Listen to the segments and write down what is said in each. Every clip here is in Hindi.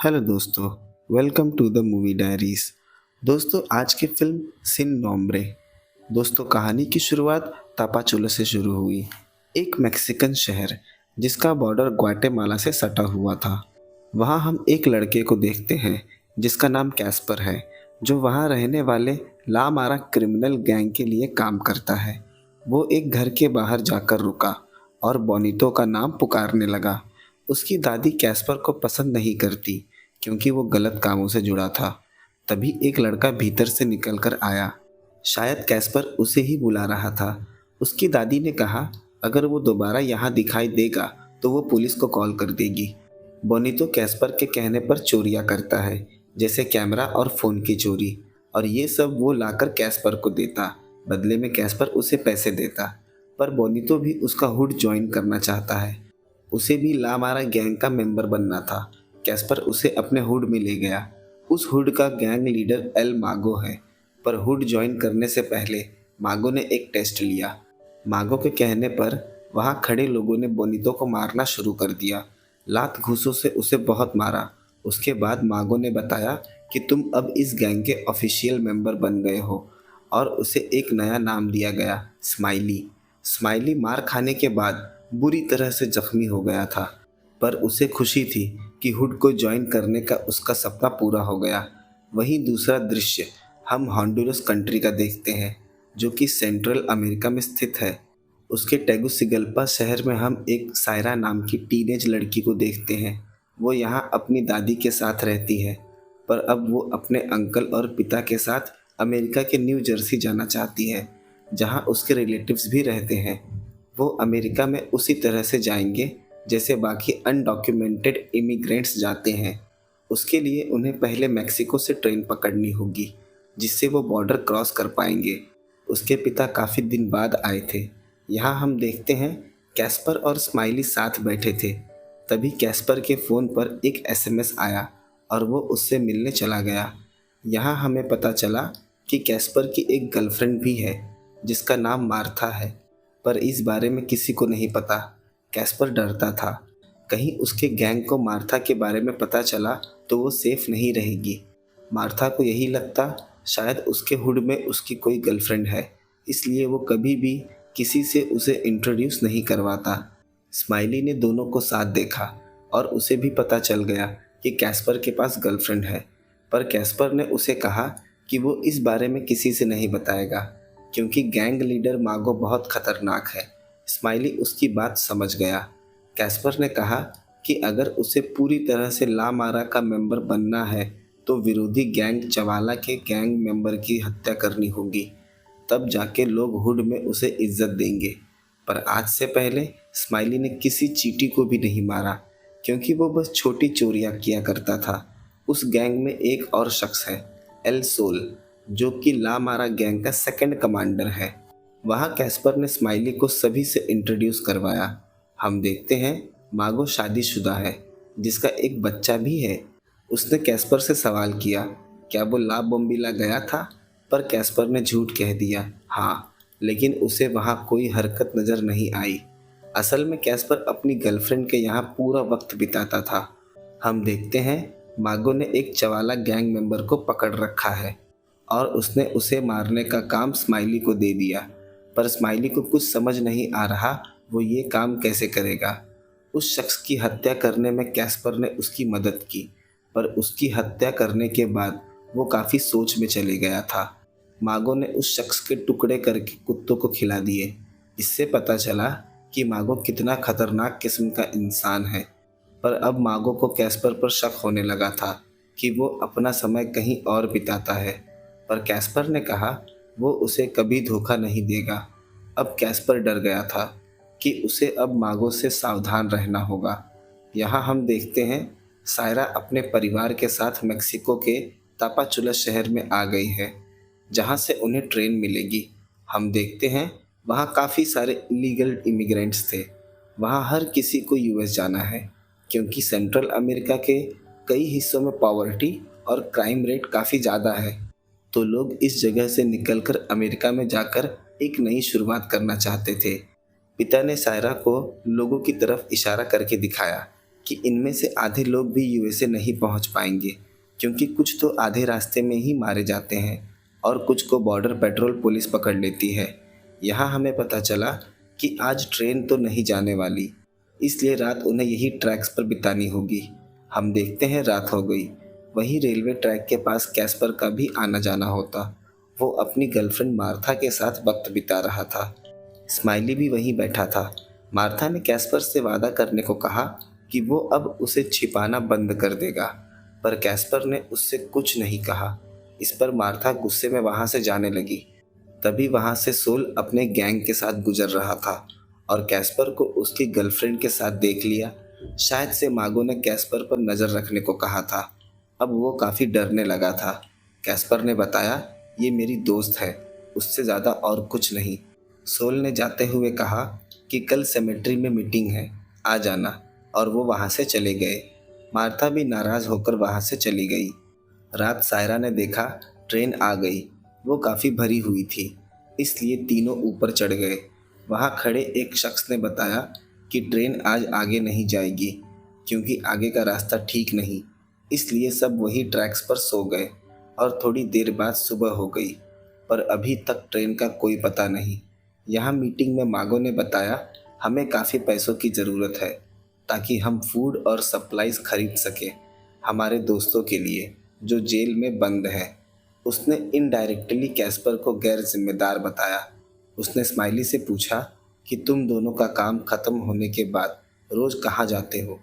हेलो दोस्तों, welcome to the movie diaries. दोस्तों, आज की फिल्म सिन नोम्ब्रे। दोस्तों, कहानी की शुरुआत तापाचुला से शुरू हुई। एक मैक्सिकन शहर जिसका बॉर्डर ग्वाटेमाला से सटा हुआ था। वहाँ हम एक लड़के को देखते हैं जिसका नाम कैस्पर है, जो वहाँ रहने वाले लामारा क्रिमिनल गैंग के लिए काम करता है। वो एक घर के बाहर जाकर रुका और बोनितो का नाम पुकारने लगा। उसकी दादी कैस्पर को पसंद नहीं करती क्योंकि वो गलत कामों से जुड़ा था। तभी एक लड़का भीतर से निकलकर आया। शायद कैस्पर उसे ही बुला रहा था। उसकी दादी ने कहा, अगर वो दोबारा यहाँ दिखाई देगा तो वो पुलिस को कॉल कर देगी। बोनीतो कैस्पर के कहने पर चोरियाँ करता है, जैसे कैमरा और फ़ोन की चोरी, और ये सब वो लाकर कैस्पर को देता। बदले में कैस्पर उसे पैसे देता। पर बोनीतो भी उसका हुड ज्वाइन करना चाहता है। उसे भी लामारा गैंग का मेंबर बनना था। कैस्पर उसे अपने हुड में ले गया। उस हुड का गैंग लीडर एल मागो है। पर हुड ज्वाइन करने से पहले मागो ने एक टेस्ट लिया। मागो के कहने पर वहाँ खड़े लोगों ने बोनीतो को मारना शुरू कर दिया। लात घूंसों से उसे बहुत मारा। उसके बाद मागो ने बताया कि तुम अब इस गैंग के ऑफिशियल मेंबर बन गए हो, और उसे एक नया नाम दिया गया, स्माइली। स्माइली मार खाने के बाद बुरी तरह से जख्मी हो गया था, पर उसे खुशी थी कि हुड को ज्वाइन करने का उसका सपना पूरा हो गया। वहीं दूसरा दृश्य हम हॉन्डुरस कंट्री का देखते हैं, जो कि सेंट्रल अमेरिका में स्थित है। उसके टेगुसिगल्पा शहर में हम एक सायरा नाम की टीनेज लड़की को देखते हैं। वो यहाँ अपनी दादी के साथ रहती है, पर अब वो अपने अंकल और पिता के साथ अमेरिका के न्यू जर्सी जाना चाहती है, जहाँ उसके रिलेटिव्स भी रहते हैं। वो अमेरिका में उसी तरह से जाएंगे जैसे बाकी अनडॉक्यूमेंटेड इमिग्रेंट्स जाते हैं। उसके लिए उन्हें पहले मेक्सिको से ट्रेन पकड़नी होगी, जिससे वो बॉर्डर क्रॉस कर पाएंगे। उसके पिता काफ़ी दिन बाद आए थे। यहाँ हम देखते हैं कैस्पर और स्माइली साथ बैठे थे। तभी कैस्पर के फ़ोन पर एक एसएमएस आया और वो उससे मिलने चला गया। यहाँ हमें पता चला कि कैस्पर की एक गर्लफ्रेंड भी है, जिसका नाम मार्था है, पर इस बारे में किसी को नहीं पता। कैस्पर डरता था, कहीं उसके गैंग को मार्था के बारे में पता चला तो वो सेफ नहीं रहेगी। मार्था को यही लगता शायद उसके हुड में उसकी कोई गर्लफ्रेंड है, इसलिए वो कभी भी किसी से उसे इंट्रोड्यूस नहीं करवाता। स्माइली ने दोनों को साथ देखा और उसे भी पता चल गया कि कैस्पर के पास गर्लफ्रेंड है, पर कैस्पर ने उसे कहा कि वो इस बारे में किसी से नहीं बताएगा, क्योंकि गैंग लीडर मागो बहुत खतरनाक है। स्माइली उसकी बात समझ गया। कैस्पर ने कहा कि अगर उसे पूरी तरह से लामारा का मेंबर बनना है तो विरोधी गैंग चवाला के गैंग मेंबर की हत्या करनी होगी, तब जाके लोग हुड में उसे इज्जत देंगे। पर आज से पहले स्माइली ने किसी चींटी को भी नहीं मारा, क्योंकि वो बस छोटी चोरियां किया करता था। उस गैंग में एक और शख्स है, एल सोल, जो कि लामारा गैंग का सेकंड कमांडर है। वहाँ कैस्पर ने स्माइली को सभी से इंट्रोड्यूस करवाया। हम देखते हैं मागो शादीशुदा है, जिसका एक बच्चा भी है। उसने कैस्पर से सवाल किया, क्या वो ला बोम्बिला गया था? पर कैस्पर ने झूठ कह दिया, हाँ, लेकिन उसे वहाँ कोई हरकत नज़र नहीं आई। असल में कैस्पर अपनी गर्लफ्रेंड के यहाँ पूरा वक्त बिताता था। हम देखते हैं मागो ने एक चवाला गैंग मेंबर को पकड़ रखा है और उसने उसे मारने का काम स्माइली को दे दिया। पर स्माइली को कुछ समझ नहीं आ रहा वो ये काम कैसे करेगा। उस शख्स की हत्या करने में कैस्पर ने उसकी मदद की, पर उसकी हत्या करने के बाद वो काफ़ी सोच में चले गया था। मागो ने उस शख्स के टुकड़े करके कुत्तों को खिला दिए। इससे पता चला कि मागो कितना खतरनाक किस्म का इंसान है। पर अब मागो को कैस्पर पर शक होने लगा था कि वो अपना समय कहीं और बिताता है। पर कैस्पर ने कहा वो उसे कभी धोखा नहीं देगा। अब कैस्पर डर गया था कि उसे अब मागो से सावधान रहना होगा। यहाँ हम देखते हैं सायरा अपने परिवार के साथ मेक्सिको के तापाचुला शहर में आ गई है, जहाँ से उन्हें ट्रेन मिलेगी। हम देखते हैं वहाँ काफ़ी सारे इलीगल इमिग्रेंट्स थे। वहाँ हर किसी को यूएस जाना है, क्योंकि सेंट्रल अमेरिका के कई हिस्सों में पॉवर्टी और क्राइम रेट काफ़ी ज़्यादा है। तो लोग इस जगह से निकलकर अमेरिका में जाकर एक नई शुरुआत करना चाहते थे। पिता ने सायरा को लोगों की तरफ इशारा करके दिखाया कि इनमें से आधे लोग भी यूएसए नहीं पहुंच पाएंगे, क्योंकि कुछ तो आधे रास्ते में ही मारे जाते हैं और कुछ को बॉर्डर पेट्रोल पुलिस पकड़ लेती है। यहाँ हमें पता चला कि आज ट्रेन तो नहीं जाने वाली, इसलिए रात उन्हें यही ट्रैक्स पर बितानी होगी। हम देखते हैं रात हो गई। वहीं रेलवे ट्रैक के पास कैस्पर का भी आना जाना होता। वो अपनी गर्लफ्रेंड मार्था के साथ वक्त बिता रहा था। स्माइली भी वहीं बैठा था। मार्था ने कैस्पर से वादा करने को कहा कि वो अब उसे छिपाना बंद कर देगा, पर कैस्पर ने उससे कुछ नहीं कहा। इस पर मार्था गुस्से में वहां से जाने लगी। तभी वहां से सोल अपने गैंग के साथ गुजर रहा था और कैस्पर को उसकी गर्लफ्रेंड के साथ देख लिया। शायद से मागो ने कैस्पर पर नज़र रखने को कहा था। अब वो काफ़ी डरने लगा था। कैस्पर ने बताया, ये मेरी दोस्त है, उससे ज़्यादा और कुछ नहीं। सोल ने जाते हुए कहा कि कल सेमेट्री में मीटिंग है, आ जाना, और वो वहाँ से चले गए। मार्था भी नाराज़ होकर वहाँ से चली गई। रात सायरा ने देखा ट्रेन आ गई। वो काफ़ी भरी हुई थी, इसलिए तीनों ऊपर चढ़ गए। वहाँ खड़े एक शख्स ने बताया कि ट्रेन आज आगे नहीं जाएगी, क्योंकि आगे का रास्ता ठीक नहीं, इसलिए सब वही ट्रैक्स पर सो गए और थोड़ी देर बाद सुबह हो गई, पर अभी तक ट्रेन का कोई पता नहीं। यहाँ मीटिंग में मागो ने बताया, हमें काफ़ी पैसों की ज़रूरत है ताकि हम फूड और सप्लाईज खरीद सकें हमारे दोस्तों के लिए जो जेल में बंद है। उसने इनडायरेक्टली कैस्पर को गैर जिम्मेदार बताया। उसने स्माइली से पूछा कि तुम दोनों का काम खत्म होने के बाद रोज़ कहाँ जाते हो।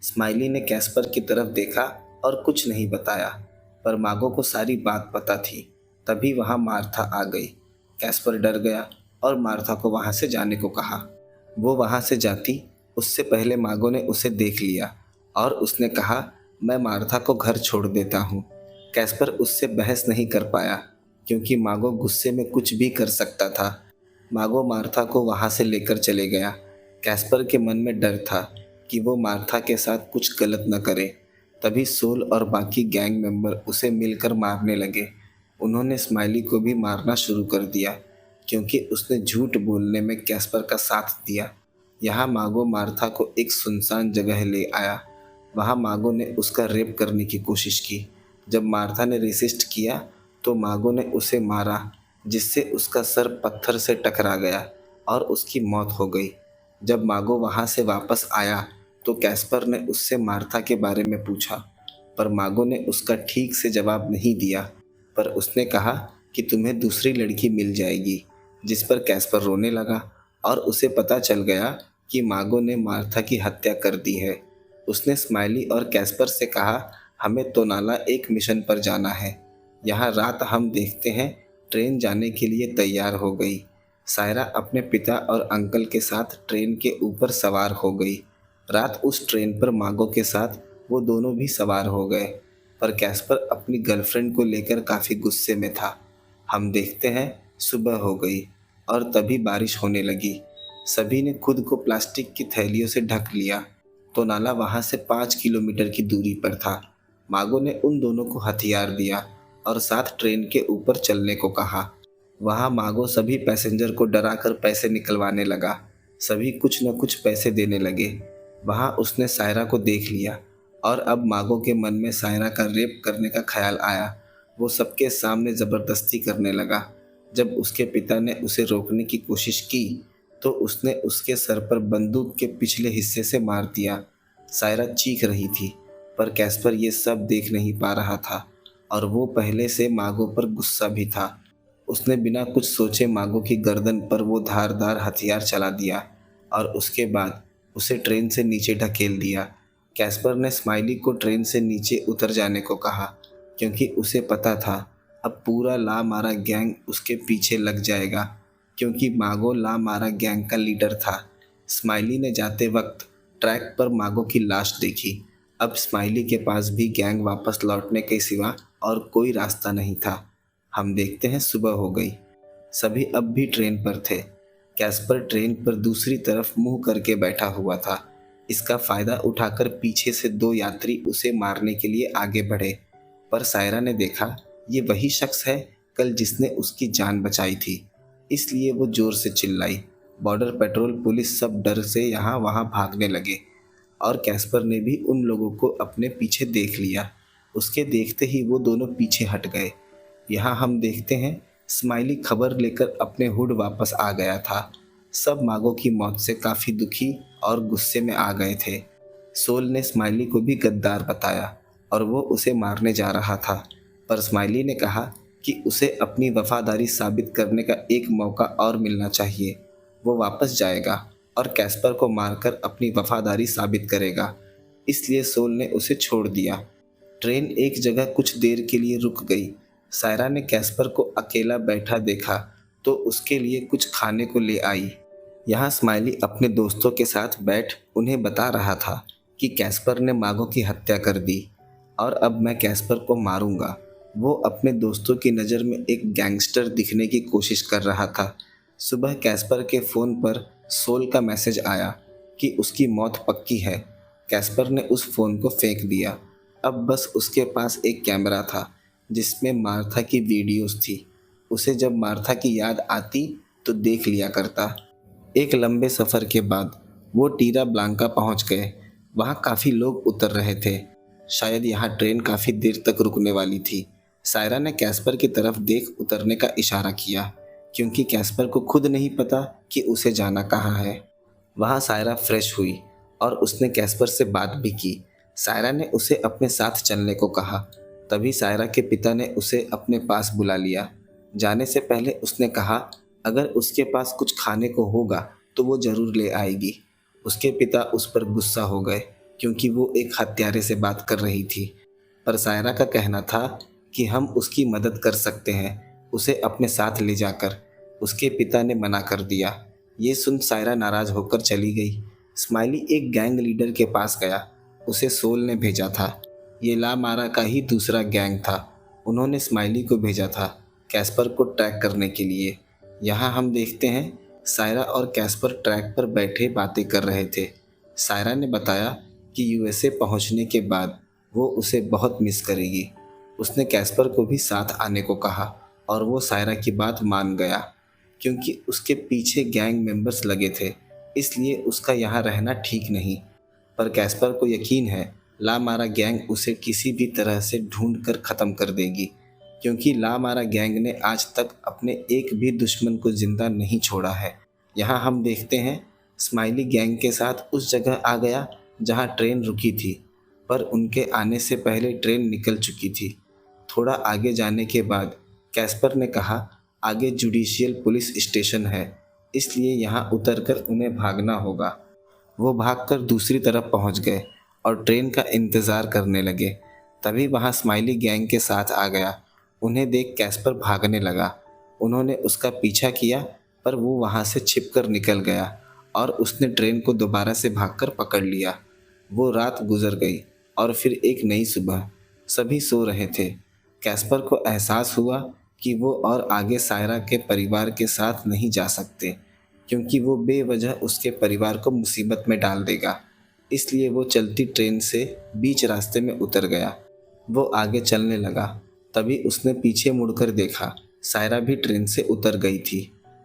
स्माइली ने कैस्पर की तरफ देखा और कुछ नहीं बताया, पर मागो को सारी बात पता थी। तभी वहाँ मार्था आ गई। कैस्पर डर गया और मार्था को वहाँ से जाने को कहा। वो वहाँ से जाती उससे पहले मागो ने उसे देख लिया और उसने कहा, मैं मार्था को घर छोड़ देता हूँ। कैस्पर उससे बहस नहीं कर पाया, क्योंकि मागो गुस्से में कुछ भी कर सकता था। मागो मार्था को वहाँ से लेकर चले गया। कैस्पर के मन में डर था कि वो मार्था के साथ कुछ गलत न करे। तभी सोल और बाकी गैंग मेंबर उसे मिलकर मारने लगे। उन्होंने स्माइली को भी मारना शुरू कर दिया, क्योंकि उसने झूठ बोलने में कैस्पर का साथ दिया। यहाँ मागो मार्था को एक सुनसान जगह ले आया। वहाँ मागो ने उसका रेप करने की कोशिश की। जब मार्था ने रेसिस्ट किया तो मागो ने उसे मारा, जिससे उसका सर पत्थर से टकरा गया और उसकी मौत हो गई। जब मागो वहाँ से वापस आया तो कैस्पर ने उससे मार्था के बारे में पूछा, पर मागो ने उसका ठीक से जवाब नहीं दिया। पर उसने कहा कि तुम्हें दूसरी लड़की मिल जाएगी, जिस पर कैस्पर रोने लगा और उसे पता चल गया कि मागो ने मार्था की हत्या कर दी है। उसने स्माइली और कैस्पर से कहा, हमें तोनाला एक मिशन पर जाना है। यहाँ रात हम देखते हैं ट्रेन जाने के लिए तैयार हो गई। सायरा अपने पिता और अंकल के साथ ट्रेन के ऊपर सवार हो गई। रात उस ट्रेन पर मागो के साथ वो दोनों भी सवार हो गए, पर कैस्पर अपनी गर्लफ्रेंड को लेकर काफ़ी गुस्से में था। हम देखते हैं सुबह हो गई और तभी बारिश होने लगी। सभी ने खुद को प्लास्टिक की थैलियों से ढक लिया। तोनाला वहाँ से 5 किलोमीटर की दूरी पर था। मागो ने उन दोनों को हथियार दिया और साथ ट्रेन के ऊपर चलने को कहा। वहाँ मागो सभी पैसेंजर को डराकर पैसे निकलवाने लगा। सभी कुछ न कुछ पैसे देने लगे। वहाँ उसने सायरा को देख लिया और अब मागो के मन में सायरा का रेप करने का ख्याल आया। वो सबके सामने ज़बरदस्ती करने लगा। जब उसके पिता ने उसे रोकने की कोशिश की तो उसने उसके सर पर बंदूक के पिछले हिस्से से मार दिया। सायरा चीख रही थी, पर कैस्पर ये सब देख नहीं पा रहा था और वो पहले से मागो पर गुस्सा भी था। उसने बिना कुछ सोचे मागो की गर्दन पर वो धारदार हथियार चला दिया और उसके बाद उसे ट्रेन से नीचे ढकेल दिया। कैस्पर ने स्माइली को ट्रेन से नीचे उतर जाने को कहा, क्योंकि उसे पता था अब पूरा ला मारा गैंग उसके पीछे लग जाएगा, क्योंकि मागो ला मारा गैंग का लीडर था। स्माइली ने जाते वक्त ट्रैक पर मागो की लाश देखी। अब स्माइली के पास भी गैंग वापस लौटने के सिवा और कोई रास्ता नहीं था। हम देखते हैं सुबह हो गई। सभी अब भी ट्रेन पर थे। कैस्पर ट्रेन पर दूसरी तरफ मुंह करके बैठा हुआ था। इसका फ़ायदा उठाकर पीछे से 2 यात्री उसे मारने के लिए आगे बढ़े, पर सायरा ने देखा ये वही शख्स है कल जिसने उसकी जान बचाई थी, इसलिए वो ज़ोर से चिल्लाई। बॉर्डर पेट्रोल पुलिस सब डर से यहाँ वहाँ भागने लगे। और कैस्पर ने भी उन लोगों को अपने पीछे देख लिया। उसके देखते ही वो दोनों पीछे हट गए। यहाँ हम देखते हैं स्माइली खबर लेकर अपने हुड वापस आ गया था। सब मागों की मौत से काफ़ी दुखी और गुस्से में आ गए थे। सोल ने स्माइली को भी गद्दार बताया और वो उसे मारने जा रहा था, पर स्माइली ने कहा कि उसे अपनी वफादारी साबित करने का एक मौका और मिलना चाहिए। वो वापस जाएगा और कैस्पर को मारकर अपनी वफादारी साबित करेगा। इसलिए सोल ने उसे छोड़ दिया। ट्रेन एक जगह कुछ देर के लिए रुक गई। सायरा ने कैस्पर को अकेला बैठा देखा तो उसके लिए कुछ खाने को ले आई। यहाँ स्माइली अपने दोस्तों के साथ बैठ उन्हें बता रहा था कि कैस्पर ने मागो की हत्या कर दी और अब मैं कैस्पर को मारूंगा। वो अपने दोस्तों की नज़र में एक गैंगस्टर दिखने की कोशिश कर रहा था। सुबह कैस्पर के फ़ोन पर सोल का मैसेज आया कि उसकी मौत पक्की है। कैस्पर ने उस फ़ोन को फेंक दिया। अब बस उसके पास एक कैमरा था जिसमें मार्था की वीडियोस थी। उसे जब मार्था की याद आती तो देख लिया करता। एक लंबे सफ़र के बाद वो टीरा ब्लांका पहुंच गए। वहाँ काफ़ी लोग उतर रहे थे। शायद यहाँ ट्रेन काफ़ी देर तक रुकने वाली थी। सायरा ने कैस्पर की तरफ देख उतरने का इशारा किया, क्योंकि कैस्पर को खुद नहीं पता कि उसे जाना कहाँ है। वहाँ सायरा फ्रेश हुई और उसने कैस्पर से बात भी की। सायरा ने उसे अपने साथ चलने को कहा। तभी सायरा के पिता ने उसे अपने पास बुला लिया। जाने से पहले उसने कहा अगर उसके पास कुछ खाने को होगा तो वो ज़रूर ले आएगी। उसके पिता उस पर गुस्सा हो गए क्योंकि वो एक हत्यारे से बात कर रही थी, पर सायरा का कहना था कि हम उसकी मदद कर सकते हैं, उसे अपने साथ ले जाकर। उसके पिता ने मना कर दिया। ये सुन सायरा नाराज़ होकर चली गई। स्माइली एक गैंग लीडर के पास गया। उसे सोल ने भेजा था। ये ला मारा का ही दूसरा गैंग था। उन्होंने स्माइली को भेजा था कैस्पर को ट्रैक करने के लिए। यहाँ हम देखते हैं सायरा और कैस्पर ट्रैक पर बैठे बातें कर रहे थे। सायरा ने बताया कि यूएसए पहुँचने के बाद वो उसे बहुत मिस करेगी। उसने कैस्पर को भी साथ आने को कहा और वो सायरा की बात मान गया, क्योंकि उसके पीछे गैंग मेंबर्स लगे थे, इसलिए उसका यहाँ रहना ठीक नहीं। पर कैस्पर को यकीन है ला मारा गैंग उसे किसी भी तरह से ढूंढ कर ख़त्म कर देगी, क्योंकि ला मारा गैंग ने आज तक अपने एक भी दुश्मन को जिंदा नहीं छोड़ा है। यहाँ हम देखते हैं स्माइली गैंग के साथ उस जगह आ गया जहाँ ट्रेन रुकी थी, पर उनके आने से पहले ट्रेन निकल चुकी थी। थोड़ा आगे जाने के बाद कैस्पर ने कहा आगे जुडिशियल पुलिस स्टेशन है, इसलिए यहाँ उतरकर उन्हें भागना होगा। वो भागकर दूसरी तरफ पहुँच गए और ट्रेन का इंतज़ार करने लगे। तभी वहाँ स्माइली गैंग के साथ आ गया। उन्हें देख कैस्पर भागने लगा। उन्होंने उसका पीछा किया, पर वो वहाँ से छिपकर निकल गया और उसने ट्रेन को दोबारा से भागकर पकड़ लिया। वो रात गुजर गई और फिर एक नई सुबह। सभी सो रहे थे। कैस्पर को एहसास हुआ कि वो और आगे सायरा के परिवार के साथ नहीं जा सकते, क्योंकि वो बेवजह उसके परिवार को मुसीबत में डाल देगा। इसलिए वो चलती ट्रेन से बीच रास्ते में उतर गया। वो आगे चलने लगा। तभी उसने पीछे मुड़कर देखा, सायरा भी ट्रेन से उतर गई थी।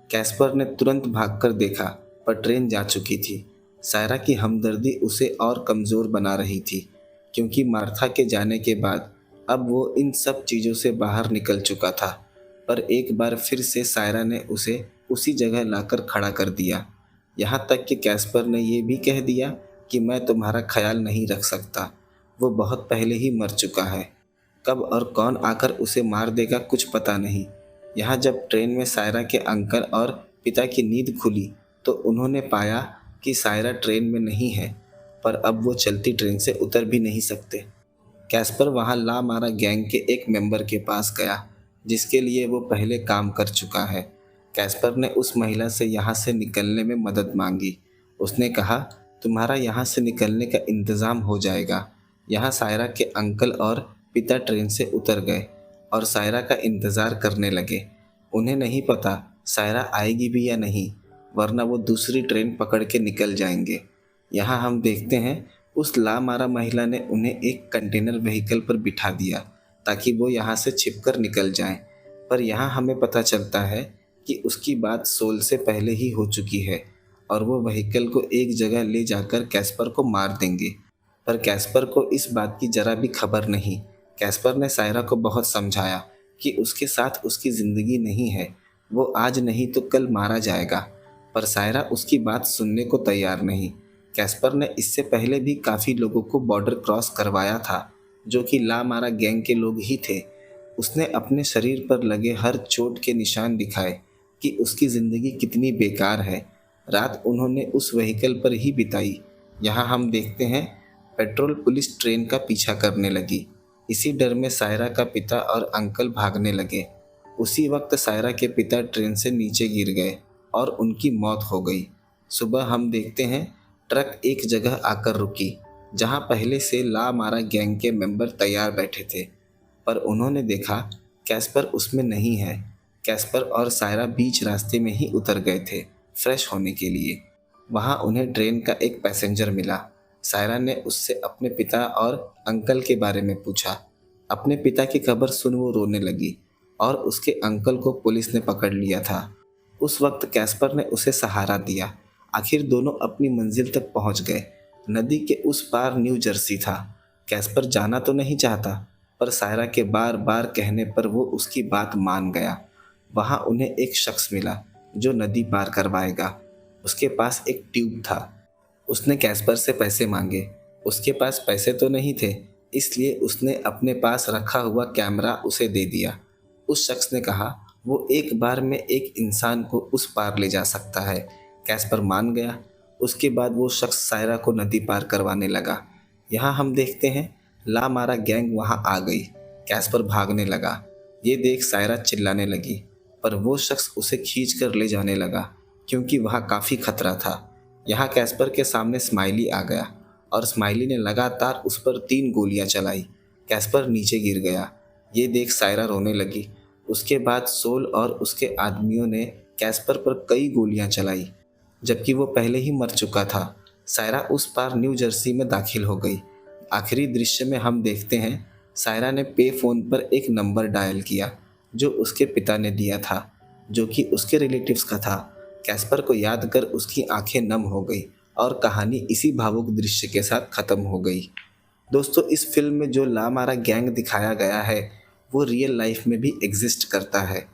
कैस्पर ने तुरंत भागकर देखा, पर ट्रेन जा चुकी थी। सायरा की हमदर्दी उसे और कमज़ोर बना रही थी, क्योंकि मार्था के जाने के बाद अब वो इन सब चीज़ों से बाहर निकल चुका था। पर एक बार फिर से सायरा ने उसे उसी जगह लाकर खड़ा कर दिया। यहाँ तक कि कैस्पर ने यह भी कह दिया कि मैं तुम्हारा ख्याल नहीं रख सकता। वो बहुत पहले ही मर चुका है। कब और कौन आकर उसे मार देगा कुछ पता नहीं। यहाँ जब ट्रेन में सायरा के अंकल और पिता की नींद खुली तो उन्होंने पाया कि सायरा ट्रेन में नहीं है, पर अब वो चलती ट्रेन से उतर भी नहीं सकते। कैस्पर वहाँ ला मारा गैंग के एक मेंबर के पास गया, जिसके लिए वो पहले काम कर चुका है। कैस्पर ने उस महिला से यहाँ से निकलने में मदद मांगी। उसने कहा तुम्हारा यहाँ से निकलने का इंतज़ाम हो जाएगा। यहाँ सायरा के अंकल और पिता ट्रेन से उतर गए और सायरा का इंतज़ार करने लगे। उन्हें नहीं पता सायरा आएगी भी या नहीं, वरना वो दूसरी ट्रेन पकड़ के निकल जाएंगे। यहाँ हम देखते हैं उस लामारा महिला ने उन्हें एक कंटेनर व्हीकल पर बिठा दिया ताकि वो यहाँ से छिपकर निकल जाएं। पर यहाँ हमें पता चलता है कि उसकी बात सोल से पहले ही हो चुकी है। और वो व्हीकल को एक जगह ले जाकर कैस्पर को मार देंगे। पर कैस्पर को इस बात की जरा भी खबर नहीं। कैस्पर ने सायरा को बहुत समझाया कि उसके साथ उसकी ज़िंदगी नहीं है, वो आज नहीं तो कल मारा जाएगा। पर सायरा उसकी बात सुनने को तैयार नहीं। कैस्पर ने इससे पहले भी काफ़ी लोगों को बॉर्डर क्रॉस करवाया था, जो कि ला मारा गैंग के लोग ही थे। उसने अपने शरीर पर लगे हर चोट के निशान दिखाए कि उसकी ज़िंदगी कितनी बेकार है। रात उन्होंने उस व्हीकल पर ही बिताई। यहाँ हम देखते हैं पेट्रोल पुलिस ट्रेन का पीछा करने लगी। इसी डर में सायरा का पिता और अंकल भागने लगे। उसी वक्त सायरा के पिता ट्रेन से नीचे गिर गए और उनकी मौत हो गई। सुबह हम देखते हैं ट्रक एक जगह आकर रुकी, जहां पहले से ला मारा गैंग के मेंबर तैयार बैठे थे। पर उन्होंने देखा कैस्पर उसमें नहीं है। कैस्पर और सायरा बीच रास्ते में ही उतर गए थे फ्रेश होने के लिए। वहां उन्हें ट्रेन का एक पैसेंजर मिला। सायरा ने उससे अपने पिता और अंकल के बारे में पूछा। अपने पिता की खबर सुन वो रोने लगी और उसके अंकल को पुलिस ने पकड़ लिया था। उस वक्त कैस्पर ने उसे सहारा दिया। आखिर दोनों अपनी मंजिल तक पहुंच गए। नदी के उस पार न्यू जर्सी था। कैस्पर जाना तो नहीं चाहता, पर सायरा के बार बार कहने पर वो उसकी बात मान गया। वहां उन्हें एक शख्स मिला जो नदी पार करवाएगा। उसके पास एक ट्यूब था। उसने कैस्पर से पैसे मांगे। उसके पास पैसे तो नहीं थे, इसलिए उसने अपने पास रखा हुआ कैमरा उसे दे दिया। उस शख्स ने कहा वो एक बार में एक इंसान को उस पार ले जा सकता है। कैस्पर मान गया। उसके बाद वो शख्स सायरा को नदी पार करवाने लगा। यहाँ हम देखते हैं ला मारा गैंग वहाँ आ गई। कैस्पर भागने लगा। ये देख सायरा चिल्लाने लगी, पर वो शख्स उसे खींच कर ले जाने लगा क्योंकि वहाँ काफ़ी खतरा था। यहाँ कैस्पर के सामने स्माइली आ गया और स्माइली ने लगातार उस पर 3 गोलियां चलाई। कैस्पर नीचे गिर गया। ये देख सायरा रोने लगी। उसके बाद सोल और उसके आदमियों ने कैस्पर पर कई गोलियां चलाई, जबकि वो पहले ही मर चुका था। सायरा उस पार न्यू जर्सी में दाखिल हो गई। आखिरी दृश्य में हम देखते हैं सायरा ने पे फ़ोन पर एक नंबर डायल किया जो उसके पिता ने दिया था, जो कि उसके रिलेटिव्स का था। कैस्पर को याद कर उसकी आंखें नम हो गई और कहानी इसी भावुक दृश्य के साथ ख़त्म हो गई। दोस्तों, इस फिल्म में जो ला मारा गैंग दिखाया गया है वो रियल लाइफ में भी एग्जिस्ट करता है।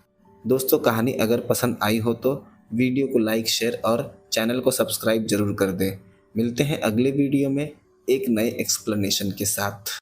दोस्तों, कहानी अगर पसंद आई हो तो वीडियो को लाइक, शेयर और चैनल को सब्सक्राइब जरूर कर दें। मिलते हैं अगले वीडियो में एक नए एक्सप्लेनेशन के साथ।